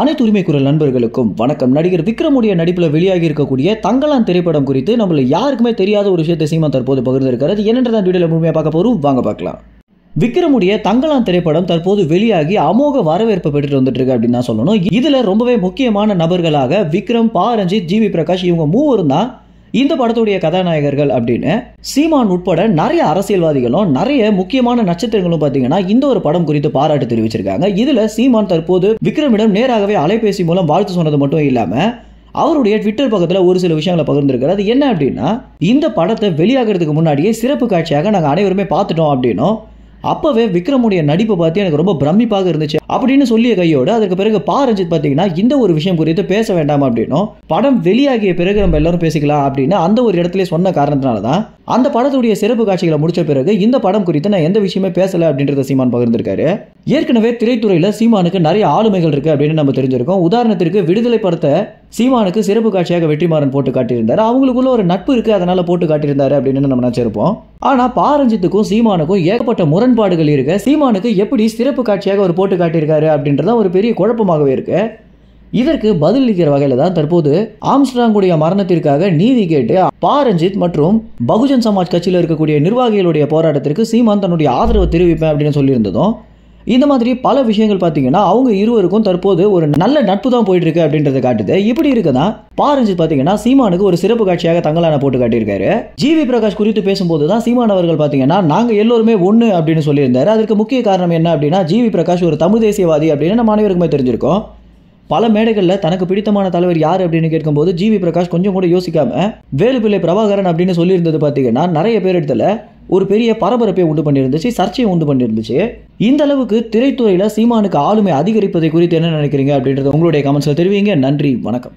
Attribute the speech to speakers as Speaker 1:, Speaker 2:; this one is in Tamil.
Speaker 1: அனைத்து உரிமை குரல் நண்பர்களுக்கும் வணக்கம். நடிகர் விக்ரமுடைய நடிப்பில் வெளியாகி இருக்கக்கூடிய தங்கலான் திரைப்படம் குறித்து நம்மள யாருக்குமே தெரியாத ஒரு விஷயத்தை சீமான் தற்போது பகிர்ந்திருக்கிறது. என்னன்றத வீடியோல முழுமையாக பார்க்க போறோம், வாங்க பார்க்கலாம். விக்ரமுடைய தங்கலான் திரைப்படம் தற்போது வெளியாகி அமோக வரவேற்பு பெற்றுட்டு வந்துட்டு இருக்கு அப்படின்னு தான் சொல்லணும். இதுல ரொம்பவே முக்கியமான நபர்களாக விக்ரம், பா ரஞ்சித், ஜிவி பிரகாஷ் இவங்க மூவரும் தான் இந்த படத்துடைய கதாநாயகர்கள் அப்படின்னு சீமான் உட்பட நிறைய அரசியல்வாதிகளும் நிறைய முக்கியமான நட்சத்திரங்களும் பார்த்தீங்கன்னா இந்த ஒரு படம் குறித்து பாராட்டு தெரிவிச்சிருக்காங்க. இதுல சீமான் தற்போது விக்ரமிடம் நேராகவே அலைபேசி மூலம் வாழ்த்து சொன்னது மட்டும் இல்லாம அவருடைய ட்விட்டர் பக்கத்தில் ஒரு சில விஷயங்களை பகிர்ந்திருக்கிறது. என்ன அப்படின்னா, இந்த படத்தை வெளியாகிறதுக்கு முன்னாடியே சிறப்பு காட்சியாக நாங்கள் அனைவருமே பார்த்துட்டோம் அப்படின்னும், அப்பவே விக்ரமுடைய நடிப்பை பார்த்து எனக்கு ரொம்ப பிரமிப்பாக இருந்துச்சு அப்படின்னு சொல்லிய கையோடு அதுக்கு பிறகு பா ரஞ்சித் பார்த்தீங்கன்னா இந்த ஒரு விஷயம் குறித்து பேச வேண்டாம் அப்படின்னும், படம் வெளியாகிய பிறகு நம்ம எல்லாரும் பேசிக்கலாம் அப்படின்னு அந்த ஒரு இடத்துல சொன்ன காரணத்தினால தான் அந்த படத்துடைய சிறப்பு காட்சிகளை முடிச்ச பிறகு இந்த படம் குறித்து நான் எந்த விஷயமே பேசல அப்படின்றத சீமான் பகிர்ந்திருக்காரு. ஏற்கனவே திரைத்துறையில சீமானுக்கு நிறைய ஆளுமைகள் இருக்கு அப்படின்னு நம்ம தெரிஞ்சிருக்கோம். உதாரணத்திற்கு விடுதலை படத்தை சீமானுக்கு சிறப்பு காட்சியாக வெற்றிமாறன் போட்டு காட்டியிருந்தாரு. அவங்களுக்குள்ள ஒரு நட்பு இருக்கு, அதனால போட்டு காட்டியிருந்தாரு அப்படின்னு நம்ம நினைச்சிருப்போம். ஆனா பா ரஞ்சித்துக்கும் சீமானுக்கும் ஏகப்பட்ட முரண்பாடுகள் இருக்கு. சீமானுக்கு எப்படி சிறப்பு காட்சியாக ஒரு போட்டு காட்டியிருக்காரு அப்படின்றத ஒரு பெரிய குழப்பமாகவே இருக்கு. இதற்கு பதிலளிக்கிற வகையில தான் தற்போது ஆம்ஸ்ட்ராங்குடைய மரணத்திற்காக நீதி கேட்டு பா ரஞ்சித் மற்றும் பகுஜன் சமாஜ் கட்சியில் இருக்கக்கூடிய நிர்வாகிகளுடைய போராட்டத்திற்கு சீமான் தன்னுடைய ஆதரவு தெரிவிப்பேன் அப்படின்னு சொல்லியிருந்ததும், இந்த மாதிரி பல விஷயங்கள் பார்த்தீங்கன்னா அவங்க இருவருக்கும் தற்போது ஒரு நல்ல நட்பு தான் போயிட்டு இருக்கு அப்படின்றத காட்டுது. இப்படி இருக்குதான் பா ரஞ்சித் பார்த்தீங்கன்னா சீமானுக்கு ஒரு சிறப்பு காட்சியாக தங்கலான போட்டு காட்டியிருக்காரு. ஜிவி பிரகாஷ் குறித்து பேசும்போது தான் சீமான் அவர்கள் பார்த்தீங்கன்னா நாங்க எல்லோருமே ஒன்று அப்படின்னு சொல்லியிருந்தாரு. அதற்கு முக்கிய காரணம் என்ன அப்படின்னா, ஜிவி பிரகாஷ் ஒரு தமிழ் தேசியவாதி அப்படின்னு நம்ம அனைவருக்குமே தெரிஞ்சிருக்கோம். பல மேடைகளில் தனக்கு பிடித்தமான தலைவர் யார் அப்படின்னு கேட்கும்போது ஜிவி பிரகாஷ் கொஞ்சம் கூட யோசிக்காம வேலுப்பிள்ளை பிரபாகரன் அப்படின்னு சொல்லியிருந்தது பார்த்தீங்கன்னா நிறைய பேர் இடத்துல ஒரு பெரிய பரபரப்பை உண்டு பண்ணியிருந்துச்சு, சர்ச்சையை உண்டு பண்ணியிருந்துச்சு. இந்த அளவுக்கு திரைத்துறையில் சீமானுக்கு ஆளுமை அதிகரிப்பதை குறித்து என்ன நினைக்கிறீங்க அப்படின்றத உங்களுடைய கமெண்ட்ஸில் தெரிவிங்க. நன்றி, வணக்கம்.